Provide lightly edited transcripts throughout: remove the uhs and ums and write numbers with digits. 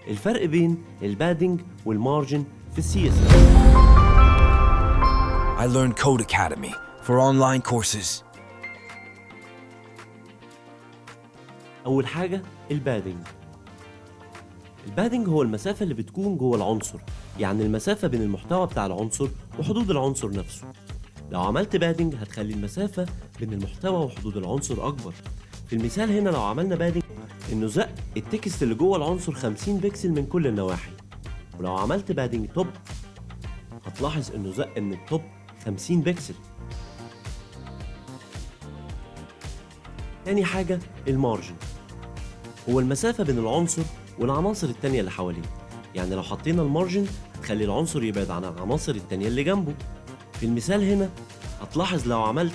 الفرق بين البادنج والمارجن في السي اس. I learned Code Academy for online courses. أول حاجة البادنج. البادنج هو المسافة اللي بتكون جوه العنصر، يعني المسافة بين المحتوى بتاع العنصر وحدود العنصر نفسه. لو عملت بادنج هتخلي المسافة بين المحتوى وحدود العنصر أكبر. في المثال هنا لو عملنا بادنج إنه زق التكست اللي جوه العنصر 50 بكسل من كل النواحي، ولو عملت بادنج توب هتلاحظ إنه زق إن التوب 50 بكسل. تاني حاجة المارجن، هو المسافة بين العنصر والعناصر التانية اللي حواليه. يعني لو حطينا المارجن هتخلي العنصر يبعد عن العناصر التانية اللي جنبه. في المثال هنا هتلاحظ لو عملت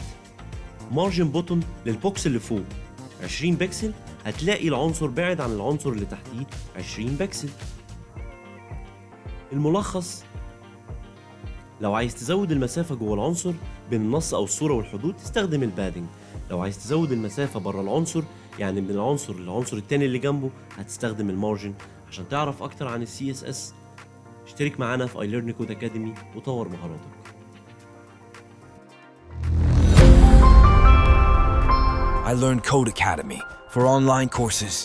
مارجن بوتون للبوكس اللي فوق 20 بكسل هتلاقي العنصر بعد عن العنصر اللي تحتيه 20 بكسل. الملخص، لو عايز تزود المسافة جوه العنصر بين النص أو الصورة والحدود تستخدم البادنج. لو عايز تزود المسافة بره العنصر يعني من العنصر للعنصر التاني اللي جنبه هتستخدم المارجن. عشان تعرف أكتر عن السي اس اس اشترك معانا في iLearn Code Academy وطور مهاراتك. I learned Code Academy for online courses.